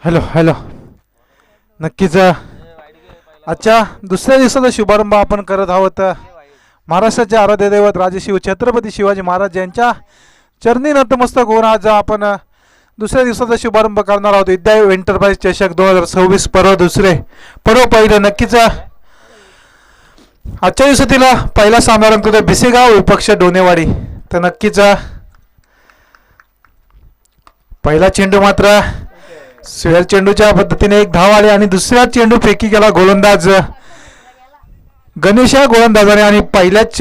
Hello hello. नक्कीच आजच्या दुसऱ्या दिवसाचा शुभारंभ आपण करत आहोत महाराष्ट्राचे आराध्य दैवत राजशिव छत्रपती शिवाजी महाराज यांच्या चरणी नतमस्तक होऊन आज आपण दुसऱ्या दिवसाचा शुभारंभ करणार आहोत. विद्या एंटरप्राइज चषक 2026 पर्व दुसरे पर्व पहिलं. नक्कीच आजच्या दिवसातील पहिला सामना रंगतोय भिसेगाव विपक्ष डोनेवाडी. तर नक्कीच पहिला चेंडू मात्र स्वेअर चेंडूच्या पद्धतीने एक धाव आली आणि दुसरा चेंडू फेकी केला गोलंदाज गणेश या गोलंदाजाने आणि पहिल्याच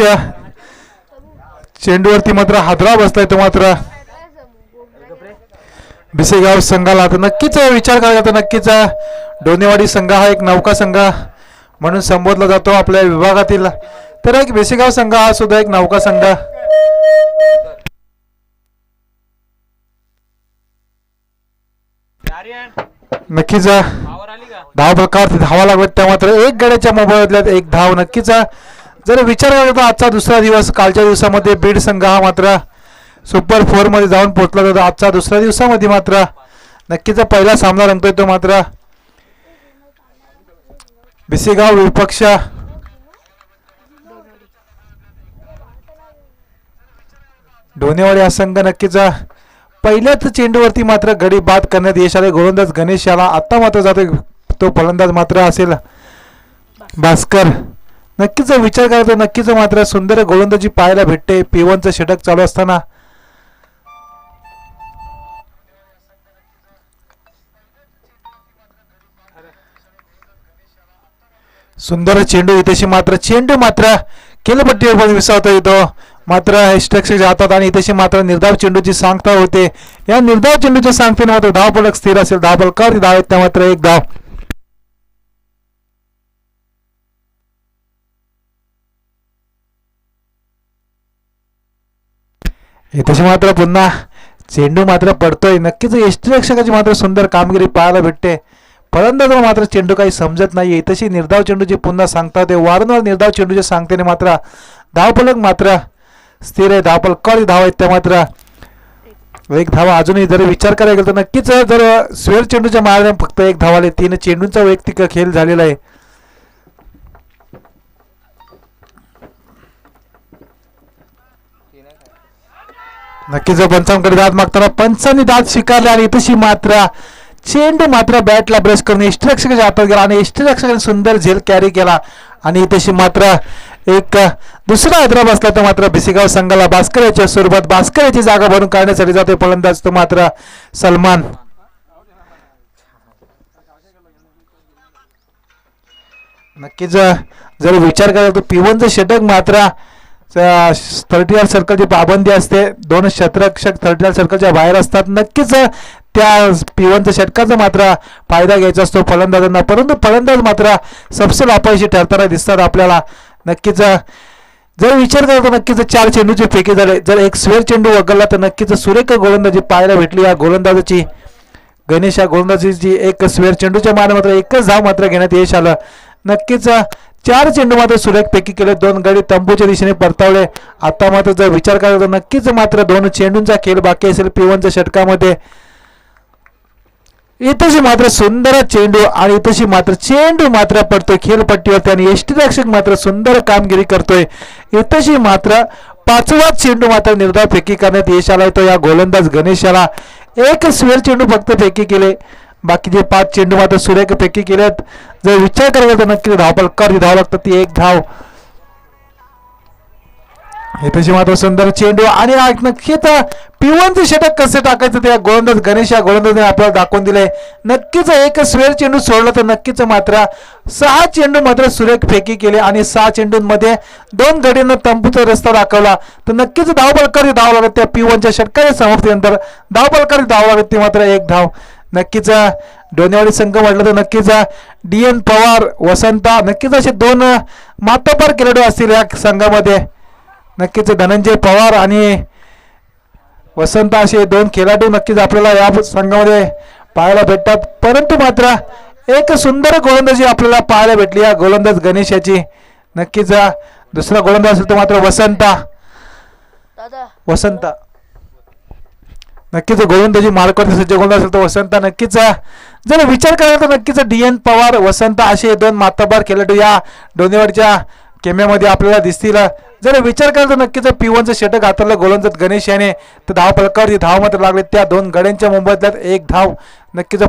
चेंडूवरती मात्र हादरा बसलाय तो मात्र भिसेगाव संघाला. तर नक्कीच विचार करायचा तर नक्कीच डोनेवाडी संघ हा एक नौका संघ म्हणून संबोधला जातो आपल्या विभागातील. तर एक भिसेगाव संघ हा सुद्धा एक नौका संघ. नक्कीच धाव प्रकार धावा लागत त्या मात्र एक गड्याच्या मोबाईलात एक धाव. नक्कीच जर विचार केला तर आजचा दुसरा दिवस कालच्या दिवसामध्ये बीड संघ हा मात्र सुपर 4 मध्ये जाऊन पोहोचला होता. आजच्या दुसऱ्या दिवसामध्ये मात्र नक्कीच पहिला सामना रंगतोय तो मात्र भिसेगाव विपक्ष डोनेवाडी हा संघ. नक्कीच पहिल्याच चेंडूवरती मात्र गडी बाद करण्यात यश आले. गोलंदाज गणेश याला आता मात्र जातो तो फलंदाज मात्र असेल भास्कर. नक्कीच विचार करतो नक्कीच मात्र सुंदर गोलंदाजी पाहायला भेटते P1चं षटक चालू असताना. सुंदर चेंडू इथेशी मात्र चेंडू मात्र केलपट्टीवर विसावता येतो मात्र स्ट्रक्चर जातात आणि इथेशी मात्र निर्धाव चेंडूची सांगता होते. या निर्धाव चेंडूच्या सांगतेने मात्र धाव फलक स्थिर असेल. धाव फलकावरती धाव आहेत त्या मात्र एक धाव. इथेशी मात्र पुन्हा चेंडू मात्र पडतोय. नक्कीच यष्टीरक्षकाची मात्र सुंदर कामगिरी पाहायला भेटते. फलंदाज मात्र चेंडू काही समजत नाही. इथेशी निर्धाव चेंडूची पुन्हा सांगता होते. वारंवार निर्धाव चेंडूच्या सांगतेने मात्र धाव फलक मात्र स्थिर आहे. धाव फलकावरती धाव आहेत त्या मात्र एक धावा. अजूनही जर विचार करायला गेला तर नक्कीच जर स्वेअर चेंडूच्या मार्गाने फक्त एक धाव आले. 3 चेंडूंचा वैयक्तिक खेळ झालेला आहे. नक्कीच पंचांकडे दाद मागताना पंचांनी दाद स्वीकारले आणि इथेशी मात्र चेंडू मात्र बॅटला ब्रश करून यष्टीरक्षकाच्या हातात गेला आणि यष्टीरक्षकाने सुंदर झेल कॅरी केला आणि इथेशी मात्र एक दुसरा हादरा बसला तर मात्र भिसेगाव संघाला भास्कर याच्या स्वरूपात भास्कर याची जागा भरून काढण्यासाठी जातोय फलंदाज तो मात्र सलमान. नक्कीच जर विचार केला तर P1चं षटक मात्र 30 सर्कलची पाबंदी असते. 2 क्षेत्ररक्षक 30 सर्कलच्या बाहेर असतात. नक्कीच त्या P1च्या षटकाचा मात्र फायदा घ्यायचा असतो फलंदाजांना. परंतु फलंदाज मात्र सबसे अपयशी ठरताना दिसतात आपल्याला. नक्कीच जर विचार केला तर नक्कीच 4 चेंडूचे फेके झाले. जर एक स्वेअर चेंडू वगळला तर नक्कीच सुरेख गोलंदाजी पाहायला भेटली या गोलंदाजाची. गणेश या गोलंदाजीची एक स्वेअर चेंडूच्या माने मात्र एकच धाव मात्र घेण्यात यश आलं. नक्कीच 4 चेंडू मात्र सुरेख पैकी केले. 2 गडी तंबूच्या दिशेने परतावले. आता मात्र जर विचार केला तर नक्कीच मात्र 2 चेंडूंचा खेळ बाकी असेल P1च्या षटकामध्ये. इथेशी मात्र सुंदर चेंडू आणि इथेशी मात्र चेंडू मात्र पडतोय खेळपट्टीवरती आणि यष्टीरक्षक मात्र सुंदर कामगिरी करतोय. इथेशी मात्र 5वा चेंडू मात्र निर्धाव फेकी करण्यात यश आला. तो या गोलंदाज गणेश याला एक स्वेअर चेंडू फक्त फेकी केले. बाकीचे 5 चेंडू मात्र सुरेख फेकी केलेत. जर विचार करायला तर नक्की धाव फलकावरती धाव लागतात ती एक धाव. हे तशी मात्र सुंदर चेंडू आणि नक्कीच पिवनचे षटक कसे टाकायचं त्या गोलंदाज गणेश या गोलंदाजाने आपल्याला दाखवून दिले. नक्कीच एक स्वेर चेंडू सोडला तर नक्कीच मात्र 6 चेंडू मात्र सुरेख फेकी केले आणि 6 चेंडूंमध्ये 2 गडींना तंबूचा रस्ता दाखवला. तर नक्कीच धावबलकारी धाव लागत त्या पिवनच्या षटकाच्या समाप्तीनंतर धावबलकारी धाव लागत ती मात्र 1 धाव. नक्कीच डोनेवाडी संघ म्हटलं तर नक्कीच DN पवार वसंता नक्कीच असे 2 मातबर खेळाडू असतील या संघामध्ये. नक्कीच धनंजय पवार आणि वसंत असे 2 खेळाडू नक्कीच आपल्याला या संघामध्ये पाहायला भेटतात. परंतु मात्र एक सुंदर गोलंदाजी आपल्याला पाहायला भेटली या गोलंदाज गणेश याची. नक्कीच दुसरा गोलंदाज असेल तर मात्र वसंत नक्कीच गोलंदाजी मार्कवरती सज्ज गोलंदाज असेल तर वसंत. नक्कीच जर विचार करायला तर नक्कीच DN पवार वसंत असे 2 मातबर खेळाडू या डोनेवाडीच्या केम्यामध्ये आपल्याला दिसतील. जर विचार केला तर नक्कीच पिवनचं षटक हाताळलं गोलंदाज गणेश याने तर धाव फलकावरती धाव मात्र लागले त्या 2 गड्यांच्या मोबदल्यात 1 धाव. नक्कीच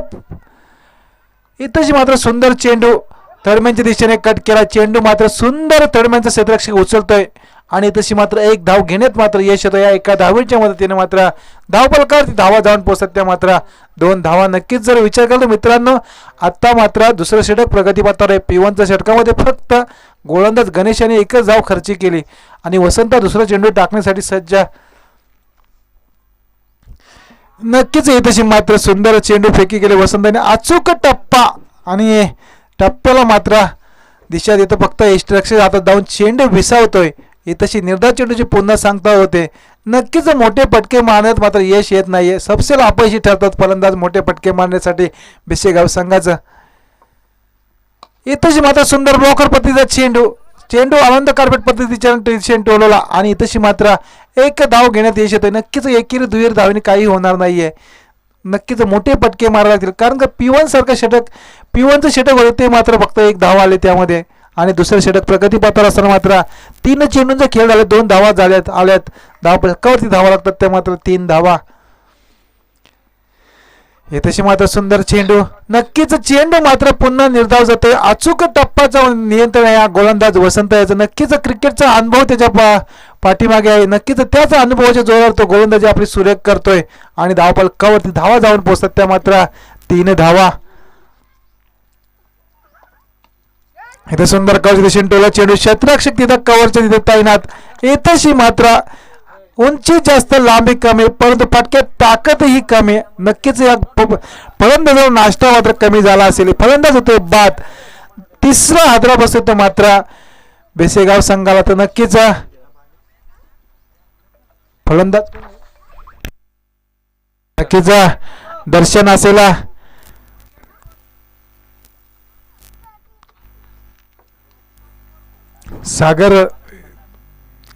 इथंच मात्र सुंदर चेंडू तडम्यांच्या दिशेने कट केला. चेंडू मात्र सुंदर तडम्यांचा क्षेत्ररक्षक उचलतोय आणि तशी मात्र 1 धाव घेण्यात मात्र यश येतं. या एका धावेच्या मदतीने मात्र धाव फलकावरती धावा जाऊन पोहोचतात त्या मात्र 2 धावा. नक्कीच जर विचार केला तर मित्रांनो आता मात्र दुसरं षटक प्रगतीपथावर आहे. पिवनच्या षटकामध्ये फक्त गोलंदाज गणेश याने 1च धाव खर्ची केली आणि वसंत दुसरा चेंडू टाकण्यासाठी सज्ज. नक्कीच तशी मात्र सुंदर चेंडू फेकी केले वसंताने अचूक टप्पा आणि टप्प्याला मात्र दिशा देतो फक्त यष्टिरक्षक हातात जाऊन चेंडू विसावतोय. तशी निर्धार चेंडूची पुन्हा सांगता होते. नक्कीच मोठे पटके मारण्यात मात्र यश येत नाहीये. सबसेल अपयशी ठरतात फलंदाज मोठे पटके मारण्यासाठी बिसेगाव संघाचं. इथंशी मात्र सुंदर ब्लॉकर पद्धतीचा चेंडू आनंद कार्पेट पद्धतीच्या दिशेने टोलवला आणि इथंशी मात्र 1 धाव घेण्यात यश येतोय. नक्कीच एकेरी दुहेरी धावेने काही होणार नाहीये. नक्कीच मोठे पटके मारावे लागतील कारण का पिवनचं षटक होते ते मात्र फक्त 1 धाव आले त्यामध्ये आणि दुसरं षटक प्रगतीपथावर असताना मात्र 3 चेंडूंचा खेळ झाला 2 धावा आल्यात. धाव फलकावरती धावा लागतात त्या मात्र 3 धावा. हे तशी मात्र सुंदर चेंडू नक्कीच चेंडू मात्र पुन्हा निर्धाव जातोय. अचूक टप्पाचा नियंत्रण या गोलंदाज वसंत याचा. नक्कीच क्रिकेटचा अनुभव त्याच्या पाठीमागे आहे. नक्कीच त्याचा अनुभवाच्या जोरावर तो गोलंदाजी आपली सुरेख करतोय आणि धाव फलकावरती धावा जाऊन पोहोचतात त्या मात्र 3 धावा. इथे सुंदर कवरच्या दिशेने टोला चेंडू क्षेत्ररक्षक तिथं कव्हरच्या तिथे तैनात. इथंशी मात्र उंची जास्त लांबी कमी परंतु फटक्यात ताकदही कमी. नक्कीच या फलंदाजावर नाश्ता मात्र कमी झाला असेल. फलंदाज होतोय बाद. 3रा हादरा बसतो मात्र बेसेगाव संघाला. तर नक्कीच फलंदाज नक्कीच दर्शन असेल. सागर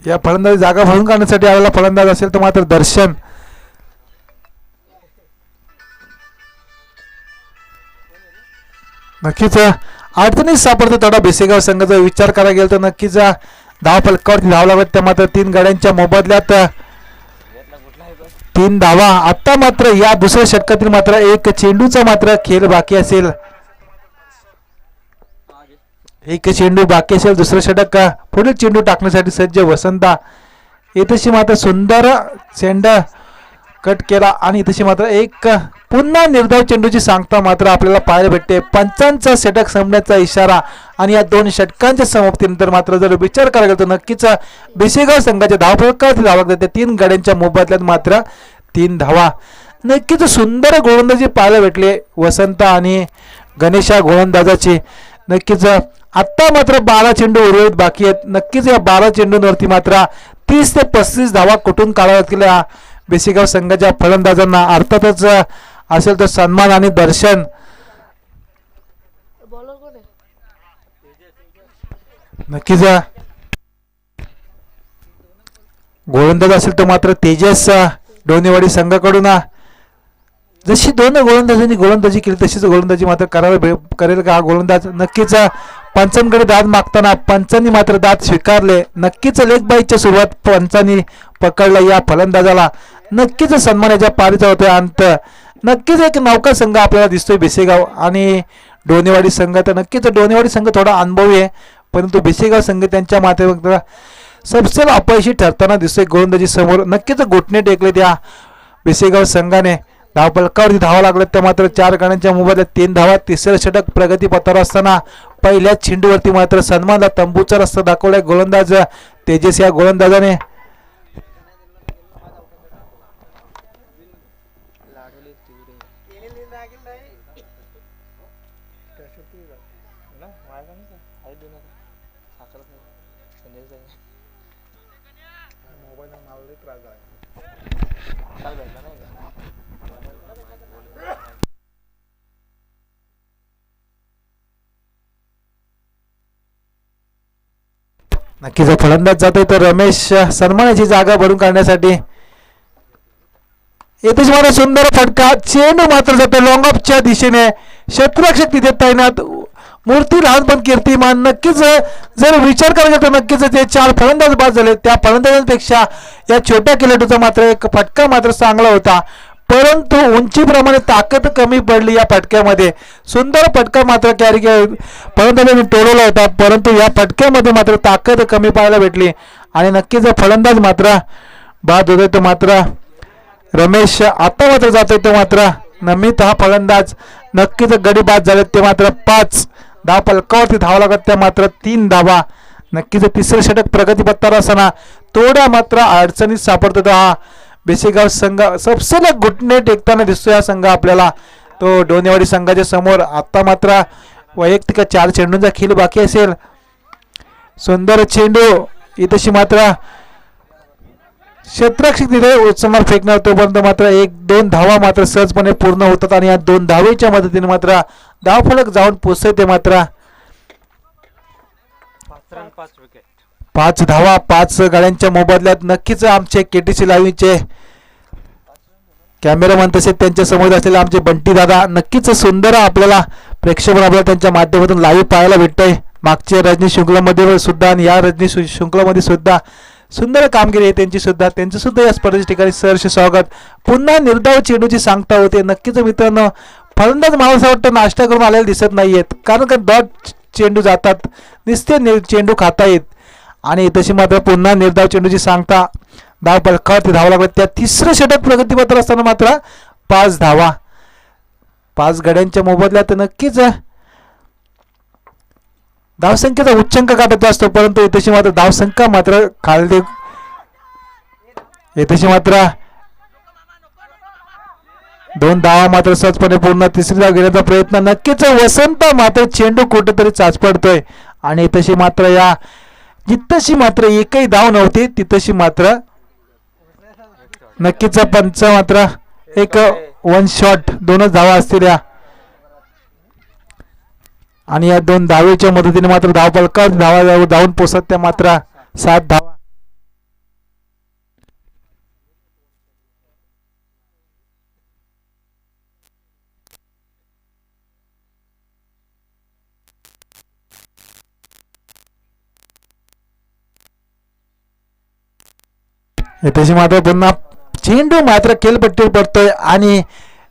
या फलंदाजी जागा भरून काढण्यासाठी आलेला फलंदाज असेल तर मात्र दर्शन. नक्कीच अडचणीत सापडतो तडा बेसेगाव संघाचा विचार करायला गेला तर नक्कीच धाव फलकावरती धाव लागत त्या मात्र 3 गड्यांच्या मोबदल्यात 3 धावा. आता मात्र या दुसऱ्या षटकातील मात्र 1 चेंडूचा मात्र खेळ बाकी असेल. 1 चेंडू बाकी असेल. दुसरं षटक पुढील चेंडू टाकण्यासाठी सज्ज वसंता. इथेशी मात्र सुंदर चेंडू कट केला आणि इथेशी मात्र 1 पुन्हा निर्धाव चेंडूची सांगता मात्र आपल्याला पाहायला भेटते. पंचांचा षटक संपण्याचा इशारा आणि या 2 षटकांच्या समाप्तीनंतर मात्र जर विचार करायला गेला तर नक्कीच बेसेगाव संघाच्या धाव फलकावरती धावा लागतात. 3 गड्यांच्या मोबदल्यात मात्र 3 धावा. नक्कीच सुंदर गोलंदाजी पाहायला भेटले वसंत आणि गणेशा गोलंदाजाची. नक्कीच आता मात्र 12 चेंडू उर्वरित बाकी आहेत. नक्कीच या 12 चेंडूंवरती मात्र 30 ते 35 धावा कुठून काढाव्या लागतील या बेसेगाव संघाच्या फलंदाजांना. अर्थातच असेल तर सन्मान आणि दर्शन. नक्कीच गोलंदाज असेल तर मात्र तेजस डोनेवाडी संघाकडून. जशी 2 गोलंदाजांनी गोलंदाजी केली तशीच गोलंदाजी मात्र करेल का हा गोलंदाज. नक्कीच पंचांकडे दाद मागताना पंचांनी मात्र दाद स्वीकारले. नक्कीच लेग बाईच्या सुरुवात पंचांनी पकडला या फलंदाजाला. नक्कीच सन्मानाच्या पारीचा होतोय अंत. नक्कीच एक नौका संघ आपल्याला दिसतोय बेसेगाव आणि डोनेवाडी संघ. तर नक्कीच डोनेवाडी संघ थोडा अनुभवी आहे परंतु बेसेगाव संघ त्यांच्या माध्यमातून सबसे अपयशी ठरताना दिसतोय गोलंदाजी समोर. नक्कीच घुटणे टेकले त्या बेसेगाव संघाने. धावफलकावरती धावा लागल्यात त्या मात्र 4 गड्यांच्या मोबदल्यात 3 धावा. तिसरं षटक प्रगतीपथावर असताना पहिल्या चेंडूवरती मात्र सन्मानला तंबूचा रस्ता दाखवलाय गोलंदाज तेजस या गोलंदाजाने. नक्कीच फलंदाज जातोय तर रमेश सन्मानाची जागा भरून काढण्यासाठी. येथे मला सुंदर फटका. चेंडू मात्र जातो लॉंग ऑफच्या दिशेने. क्षेत्ररक्षक तिथे तैनात. मूर्ती लहान पण कीर्तिमान. नक्कीच जर विचार करायचा तर नक्कीच ते 4 फलंदाज बाद झाले. त्या फलंदाजांपेक्षा या छोट्या खेळाडूचा मात्र एक फटका मात्र चांगला होता, परंतु उंचीप्रमाणे ताकद कमी पडली या फटक्यामध्ये. सुंदर फटका मात्र कॅरी फलंदाजांनी टोलवला होता, परंतु या फटक्यामध्ये मात्र ताकद कमी पाहायला भेटली आणि नक्कीच फलंदाज मात्र बाद होतोय तो मात्र रमेश. आता मात्र जातोय तो मात्र नमित हा फलंदाज. नक्कीच गडी बाद झाले ते मात्र 5 धाव फलकावरती धावा लागत त्या मात्र 3 धावा. नक्कीच तिसरे षटक प्रगतीपथावर असताना थोड्या मात्र अडचणीत सापडतो तो हा बेसेगाव संघ. सबसे घुटणे टेकताना दिसतोय हा संघ आपल्याला तो डोनेवाडी संघाच्या समोर. आता मात्र वैयक्तिक 4 चेंडूंचा खेळ बाकी असेल. सुंदर चेंडू इथेशी मात्र क्षेत्ररक्षक तिथे उचलणार फेकणार, तोपर्यंत मात्र 1-2 धावा मात्र सहजपणे पूर्ण होतात आणि या 2 धावेच्या मदतीने मात्र धावफलक जाऊन पोहोचते ते मात्र 5 धावा 5 गाड्यांच्या मोबदल्यात. नक्कीच आमचे केटीसी लाईव्हचे कॅमेरामन तसेच त्यांच्या समोर असलेले आमचे बंटी दादा नक्कीच सुंदर आपल्याला प्रेक्षक आपल्याला त्यांच्या माध्यमातून लाईव्ह पाहायला भेटतंय. मागच्या रजनी शृंखलामध्ये सुद्धा आणि या रजनी शृंखलामध्ये सुद्धा सुंदर कामगिरी आहे त्यांची सुद्धा. त्यांचं सुद्धा या स्पर्धेच्या ठिकाणी सहर्ष स्वागत. पुन्हा निर्धाव चेंडूची सांगता होते. नक्कीच मित्रांनो फलंदाज मला असं वाटतं नाश्ता करून आलेले दिसत नाहीयेत, कारण का डॉट चेंडू जातात, नुसते चेंडू खाता येत आणि तशी मात्र पुन्हा निर्धाव चेंडूची सांगता. धाव फलकावरती धावा लागला त्या तिसरं षटक प्रगतीपथावर असताना मात्र 5 धावा 5 गड्यांच्या मोबदल्यात. नक्कीच धावसंख्येचा उच्चांक काढत असतो, परंतु इथेशी मात्र धावसंख्या मात्र खाली इथेशी मात्र 2 धावा मात्र सहजपणे पूर्ण. तिसरी धाव घेण्याचा प्रयत्न. नक्कीच वसंत मात्र चेंडू कुठेतरी चाचपडतोय आणि इथेशी मात्र या जिथशी मात्र एकही धाव नव्हती तिथशी मात्र नक्कीच पंच मात्र एक 1 शॉट 2च धावा असतील या आणि या 2 धावेच्या मदतीने मात्र धाव फलकावर धावा धावून पोचत त्या मात्र 7 धावा. त्याची मात्र पुन्हा चेंडू मात्र खेळपट्टीवर पडतोय आणि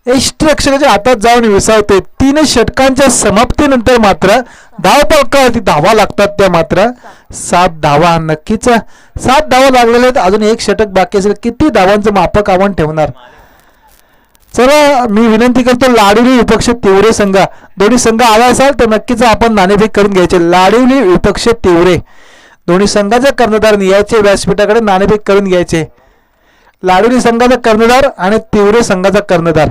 यष्टिरक्षकाच्या हातात जाऊन विसावतोय. 3 षटकांच्या समाप्तीनंतर मात्र धाव फलकावरती धावा लागतात त्या मात्र 7 धावा. नक्कीच 7 धावा लागलेल्या आहेत. अजून 1 षटक बाकी असेल. किती धावांचं मापक आपण ठेवणार. चला मी विनंती करतो लाडीवली विपक्ष तिवरे संघ दोन्ही संघ आला असाल तर नक्कीच आपण नाणेफेक करून घ्यायचे. लाडीवली विपक्ष तिवरे दोन्ही संघाचे कर्णधार यायचे व्यासपीठाकडे नाणेफेक करून घ्यायचे. लाडीवली संघाचा कर्णधार आणि तिवरे संघाचा कर्णधार.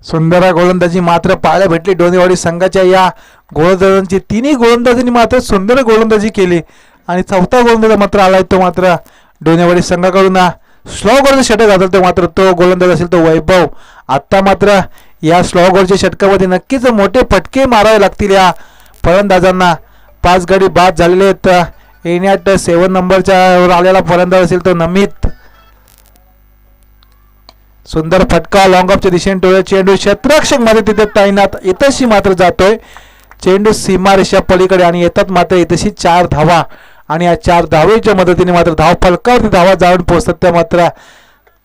सुंदर गोलंदाजी मात्र पाहायला भेटली डोनेवाडी संघाच्या या गोलंदाजांची. 3ही गोलंदाजांनी मात्र सुंदर गोलंदाजी केली आणि 4था गोलंदाज मात्र आलाय तो मात्र डोनेवाडी संघाकडून स्लो गोलचा षटक घातला तो मात्र तो गोलंदाज असेल तो वैभव. आता मात्र या स्लो गोलच्या षटकामध्ये नक्कीच मोठे फटके मारावे लागतील या फलंदाजांना. 5 गडी बाद झालेले आहेत. येण्यात 7 नंबरच्या आलेला फलंदाज असेल तो नमित. सुंदर फटका लॉंग ऑफच्या दिशेने टोळ्या. चेंडू क्षेत्ररक्षक मध्ये तिथे तैनात. इथेशी मात्र जातोय चेंडू सीमारेषा पलीकडे आणि येतात मात्र इथेशी 4 धावा आणि या 4 धावेच्या मदतीने मात्र धाव फलकावरती धावा जाऊन पोहोचतात त्या मात्र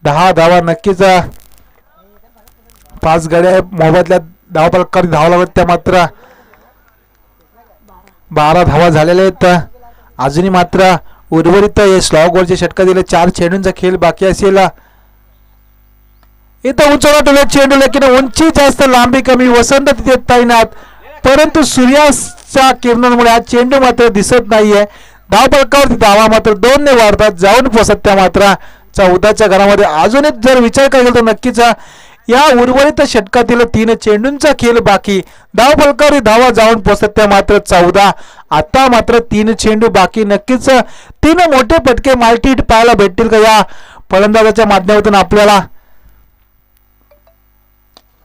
10 धावा. नक्कीच 5 गड्या मोबदल्यात धावपलकावरती धावा लागत त्या मात्र 12 धावा झालेल्या आहेत. अजूनही मात्र उर्वरित स्लॉगवरचे षटका दिले. 4 चेंडूंचा खेळ बाकी असेल. इथं उंचवला टोले चेंडू लेकिन उंची जास्त लांबी कमी. वसंत तिथे तैनात परंतु सूर्याच्या किरणांमुळे हा चेंडू मात्र दिसत नाहीये. धावपलकावरती धावा मात्र 2 ने वाढतात जाऊन पोहोचत त्या मात्र 14च्या घरामध्ये. अजून एक जर विचार केला तर नक्कीच या उर्वरित षटकातील 3 चेंडूंचा खेळ बाकी. धावपलकावरती धावा जाऊन पोहोचत त्या मात्र 14. आता मात्र 3 चेंडू बाकी. नक्कीच 3 मोठे पटके माल्टी हिट पाहायला भेटतील का या फलंदाजाच्या माध्यमातून आपल्याला.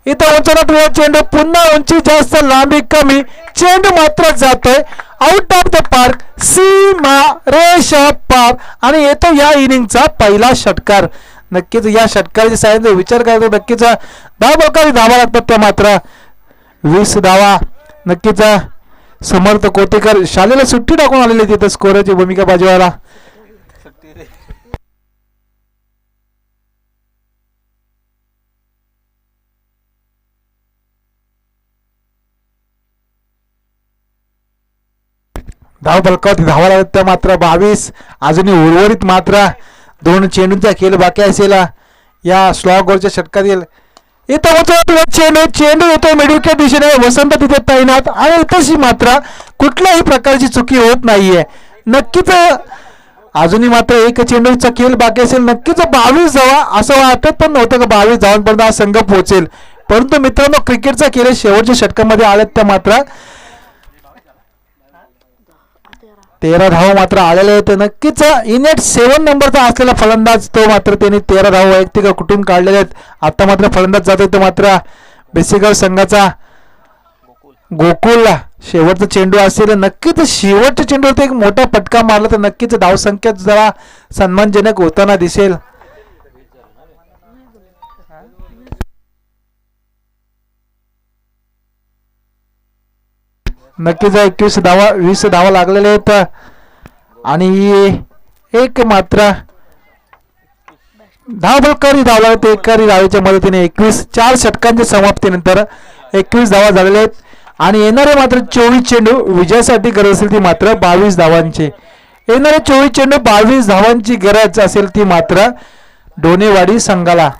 इथं उंचवला चेंडू पुन्हा उंची जास्त लांबी कमी. चेंडू मात्र जातोय आउट ऑफ द पार्क सीमा रेषा पार आणि येतो या इनिंगचा पहिला षटकार. नक्कीच या षटकाराची साहाय्याचा विचार करायचा नक्कीच धावपलकावरती धावा लागतात त्या मात्र 20 धावा. नक्कीच समर्थ कोटेकर शालेला सुट्टी टाकून आलेली तिथं स्कोरची भूमिका बजावायला. धावपलकावरती धावा लागत त्या मात्र 22. अजूनही उर्वरित मात्र 2 चेंडूंचा खेळ बाकी असेल या स्लॉगवरच्या षटकातील. इथं चेंडू येतो मिडविकेट दिशेने. वसंत तिथे तैनात आणि इथंशी मात्र कुठल्याही प्रकारची चुकी होत नाहीये. नक्कीच अजूनही मात्र 1 चेंडूचा खेळ बाकी असेल. नक्कीच 22 धावा असं वाटत पण नव्हतं का 22 धावांपर्यंत हा संघ पोहोचेल. परंतु मित्रांनो क्रिकेटचा खेळ शेवटच्या षटकामध्ये आल्यात त्या मात्र 13 धावा मात्र आलेले आहेत. नक्कीच इनेट 7 नंबरचा असलेला फलंदाज तो मात्र त्यांनी 13 धावा वैयक्तिक कुठून काढलेले आहेत. आता मात्र फलंदाज जातोय तो मात्र बेसिगर संघाचा गोकुल. शेवटचा चेंडू असेल. नक्कीच शेवटच्या चेंडूवरती एक मोठा फटका मारला तर नक्कीच धावसंख्या जरा सन्मानजनक होताना दिसेल. नक्कीच 21 धावा 20 धावा लागलेले आहेत आणि एक मात्र धावपलकावरती धावला होते. एकाही धावेच्या मदतीने 4 षटकांच्या समाप्तीनंतर 21 धावा झालेल्या आहेत आणि येणारे मात्र 24 चेंडू विजयासाठी गरज असेल ती मात्र 22 धावांची. येणारे 24 चेंडू 22 धावांची गरज असेल ती मात्र डोनेवाडी संघाला.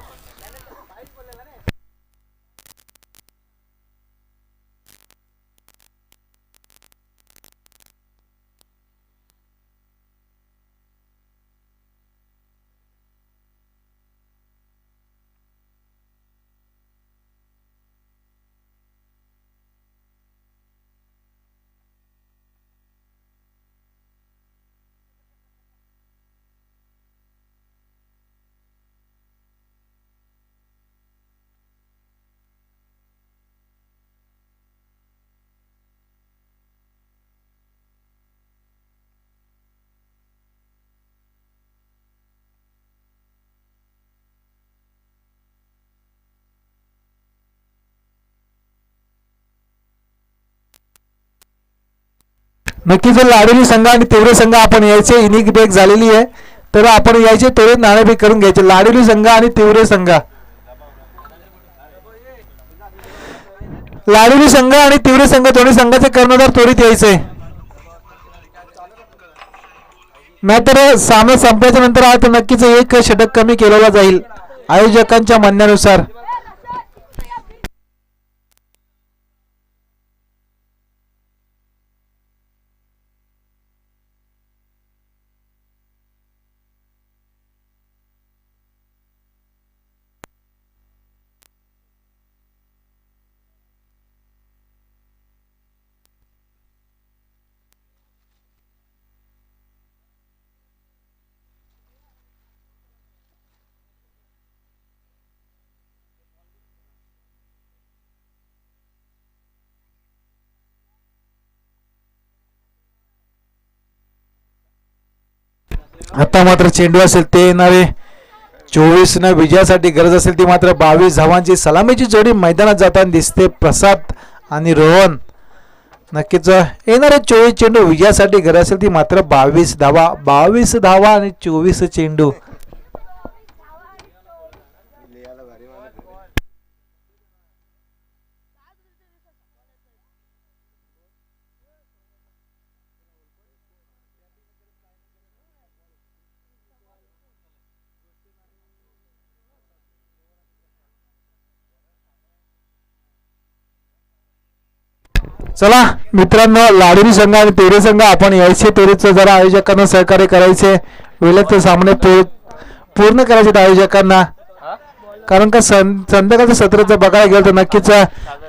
नक्कीच लाडोली संघ आणि तिवरे संघ आपण यायचे. इनिंग ब्रेक झालेली आहे तर आपण यायचे त्वरित नाणेफेक करून घ्यायचे. लाडोली संघ आणि तिवरे संघ. लाडोली संघ आणि तिवरे संघ दोन्ही संघाचे कर्णधार त्वरित यायचे. नाहीतर सामना संपल्याच्या नंतर आता नक्कीच 1 षटक कमी केलेला जाईल आयोजकांच्या म्हणण्यानुसार. आता मात्र चेंडू असेल ते येणारे 24 न विजयासाठी गरज असेल ती मात्र 22 धावांची सलामीची जोडी मैदानात जाताना दिसते. प्रसाद आणि रोहन. नक्कीच येणारे 24 चेंडू विजयासाठी गरज असेल ती मात्र 22 धावा. 22 धावा आणि 24 चेंडू. चला मित्रांनो, लाडुरी संघ आणि तेरे संघ आपण यायचे. तेरेचं जरा आयोजकांना सहकार्य करायचे, वेळेत सामने पूर्ण करायचे आयोजकांना. कारण का संध्याकाळचं सत्र जर बघायला गेलं तर नक्कीच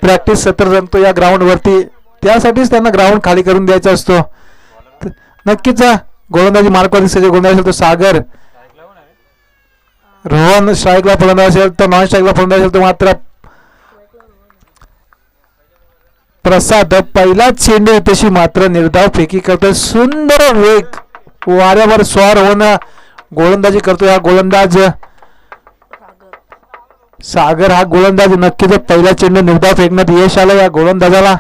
प्रॅक्टिस सत्र जमतो या ग्राउंडवरती, त्यासाठीच त्यांना ग्राउंड खाली करून द्यायचा असतो. नक्कीच गोलंदाजी मार्कवरती सगळे गोलंदाज असेल तो सागर, रोहन स्ट्राईकला फलंदाज असेल तर नॉन स्ट्राईकला फलंदाज असेल तो मात्र प्रसाद. पहिला चेंडू तशी मात्र निर्धाव फेकी करतोय, सुंदर वेग वाऱ्यावर स्वार होऊन गोलंदाजी करतो या गोलंदाज सागर. हा गोलंदाज नक्कीच पहिला चेंडू निर्धाव फेकण्यात यश आलं या गोलंदाजाला.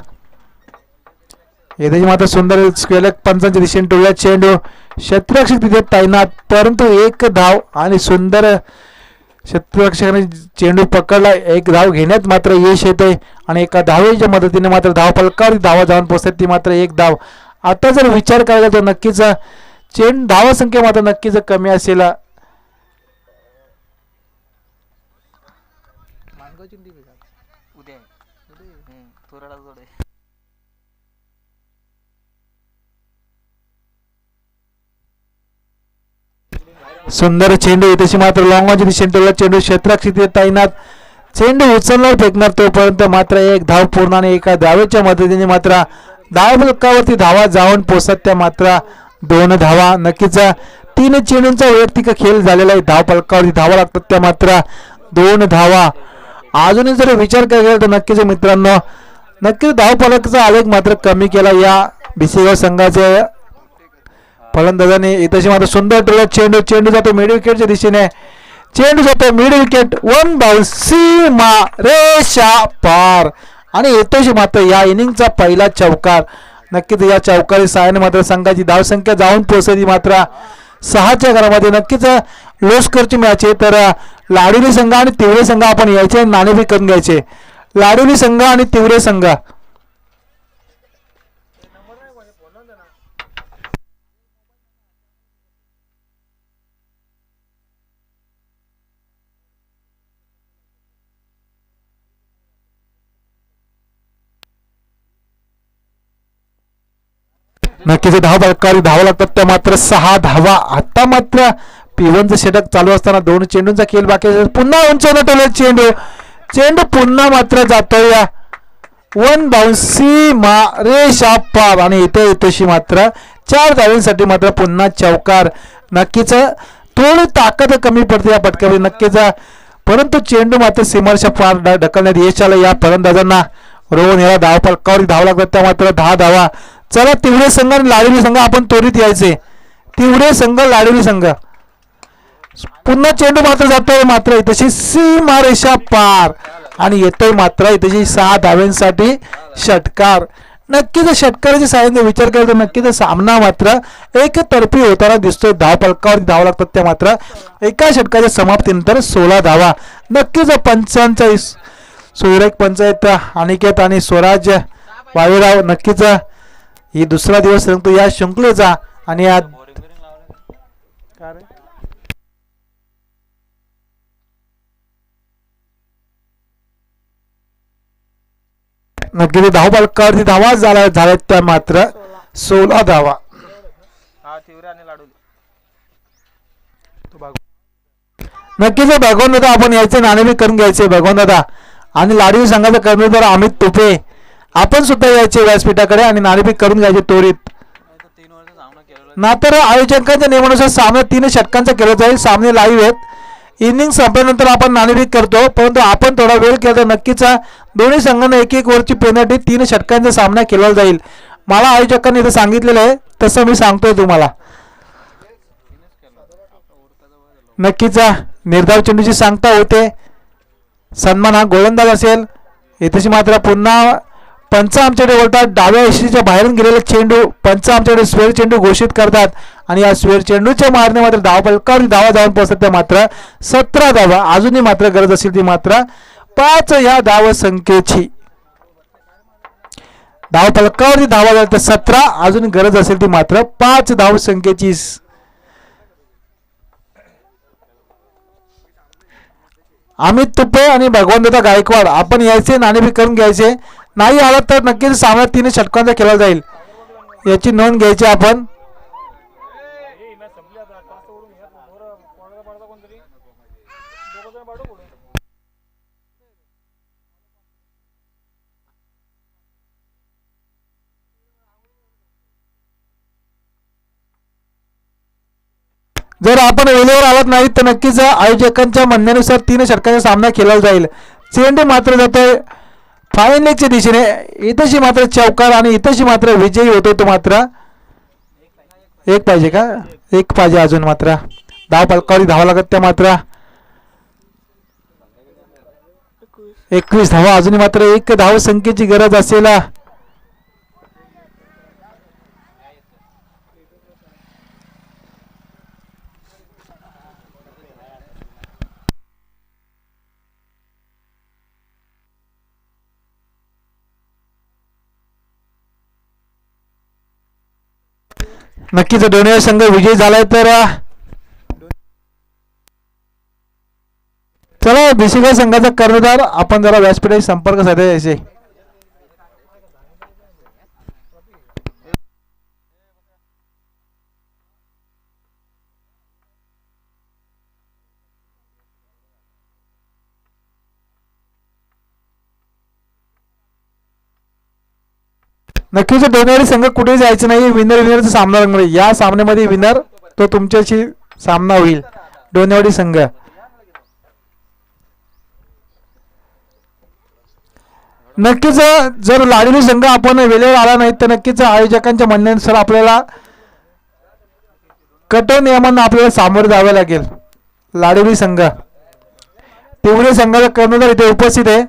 येथे मात्र सुंदर स्क्वेलक पंचांच्या दिशेने टोळ्या चेंडू, क्षेत्ररक्षक तिथे तैनात, परंतु एक धाव आणि सुंदर क्षेत्ररक्षकाने चेंडू पकडला. एक धाव घेण्यात मात्र यश येते आणि एका धावेच्या मदतीने मात्र धाव फलकावर धावा जाऊन पोहोचतात, ती मात्र एक धाव. आता जर विचार करायला तर नक्कीच धावा संख्या मात्र नक्कीच कमी असेल. सुंदर चेंडू येथे मात्र लॉंगॉनच्या दिशेने चेंडू, क्षेत्ररक्षक तैनात, चेंडू उचलणार फेकणार तोपर्यंत मात्र एक धाव पूर्ण आणि एका धावेच्या मदतीने मात्र धाव फलकावरती धावा जाऊन पोहोचत, त्या मात्र 2 धावा. नक्कीच 3 चेंडूंचा वैयक्तिक खेळ झालेला आहे, धाव फलकावरती धावा लागतात त्या मात्र 2 धावा. अजूनही जर विचार केला तर नक्कीच मित्रांनो, नक्कीच धाव फलकाचा आलेख मात्र कमी केला या भिसेगाव संघाचे फलंदाजाने. इथे मात्र सुंदर टोळ्यात चेंडू जातो मिड विकेटच्या दिशेने, चेंडू जातो मिड विकेट, 1 बाउल, सीमा रेषा पार. आणि येतोशी मात्र या इनिंगचा पहिला चौकार. नक्कीच या चौकारी सहाय्याने मात्र संघाची धावसंख्या जाऊन पोहोचली मात्र 6च्या घरामध्ये. नक्कीच लो स्कोरची मॅच आहे, तर लाडुली संघ आणि तिवरे संघ आपण यायचे नाणेफेक करून घ्यायचे. लाडुली संघ आणि तिवरे संघ नक्कीच धाव फलकावरती धावा लागतात त्या मात्र 6 धावा. आता मात्र P1चं षटक चालू असताना 2 चेंडूंचा खेळ बाकी, पुन्हा उंचावून टोले चेंडू पुन्हा मात्र जातोय 1 बाउल, सीमा रेषा पार. आणि इथे येतोशी मात्र 4 धावांसाठी मात्र पुन्हा चौकार. नक्कीच थोडी ताकद कमी पडते या पटकावर नक्कीच, परंतु चेंडू मात्र सीमारेषा पार ढकलण्यात यश आलं या फलंदाजांना. रोहन याला धाव फलकावरती धावा लागतात त्या मात्र 10 धावा. चला तिवरे संघ आणि लाडुली संघ आपण त्वरित यायचे. तिवरे संघ लाडुली संघ, पुन्हा चेंडू मात्र जातोय मात्र इथेशी सीमारेषा पार आणि येतोय मात्र इथेशी 6 धाव्यांसाठी षटकार. नक्कीच षटकाराच्या साहाय्याने विचार केला तर नक्कीच सामना मात्र एकतर्फी होताना दिसतोय. धाव फलकावरती धावा लागतात त्या मात्र एका षटकाच्या समाप्तीनंतर 16 धावा. नक्कीच पंचांचा सुरेख पंचायत अनिकेत आणि स्वराज वाळेराव, नक्कीच ही दुसरा दिवस रंगतो या शृंखलेचा. आणि या नक्कीच धाव फलकावरती धावा झाल्यात त्या मात्र 16 धावा. नक्कीच भगवान दादा आपण यायचे नाणेफेक करून घ्यायचे. भगवान दादा आणि लाडू संघाचा कर्णधार अमित तुपे आपण सुद्धा यायचे व्यासपीठाकडे आणि नाणेफेक करून घ्यायचे त्वरित. ना तर आयोजकांच्या नियमानुसार सामना 3 षटकांचा केला जाईल. सामने लाईव्ह आहेत. इनिंग संपल्यानंतर आपण नाणेफेक करतो, परंतु आपण थोडा वेळ केला तर नक्कीच दोन्ही संघांना 1-1 ओव्हरची पेनल्टी 3 षटकांचा सामना केला जाईल. मला आयोजकांनी इथं सांगितलेलं आहे तसं मी सांगतोय तुम्हाला. नक्कीच निर्धाव चेंडूची सांगता होते. सन्मान हा गोलंदाज असेल. इथेच मात्र पुन्हा पंच आमच्याकडे बोलतात डाव्या यष्टीच्या बाहेरून गेलेला चेंडू पंच आमच्याकडे स्वेर चेंडू घोषित करतात आणि या स्वेर चेंडूच्या मारणे मात्र धाव फलकावरती धावा जाऊन पोहोचतात त्या मात्र 17 धावा. अजूनही मात्र गरज असेल ती मात्र 5 या धाव संख्येची. धाव फलकावरती धावा झाल्या तर 17, अजून गरज असेल ती मात्र 5 धाव संख्येची. अमित तुपे आणि भगवंतदा गायकवाड आपण यायचे नाणेफेक करून घ्यायचे. नाही आला तर नक्कीच सामना 3 षटकांचा केला जाईल, याची नोंद घ्यायची आपण. जर आपण वेळेवर आलात नाही तर नक्कीच आयोजकांच्या म्हणण्यानुसार 3 षटकांचा सामना केला जाईल. चेंडू मात्र जातोय फायनलच्या दिशेने, इथंशी मात्र चौकार आणि इथंशी मात्र विजयी होतो तो. मात्र एक पाहिजे का, एक पाहिजे अजून. मात्र धाव पलकावरी धावा लागत त्या. मात्र 21 धावा अजूनही मात्र एक धाव संख्येची गरज असेल. नक्कीच दोन्ही संघ विजयी झालाय तर चला भिसेगाव संघाचा कर्णधार आपण जरा व्यासपीठाशी संपर्क साधायचे. नक्कीच दोन्ही संघ कुठेही जायचं नाही. विनरचा सामना रंगणार. या सामन्यामध्ये विनर तो तुमच्याशी सामना होईल. डोनेवाडी संघ नक्कीच जर लाडली संघ आपण वेळेवर आला नाही तर नक्कीच आयोजकांच्या म्हणण्यानुसार आपल्याला कठोर नियमांना आपल्याला सामोरे जावे लागेल. लाडली संघ तिवरे संघाचा कर्णधार इथे उपस्थित आहे.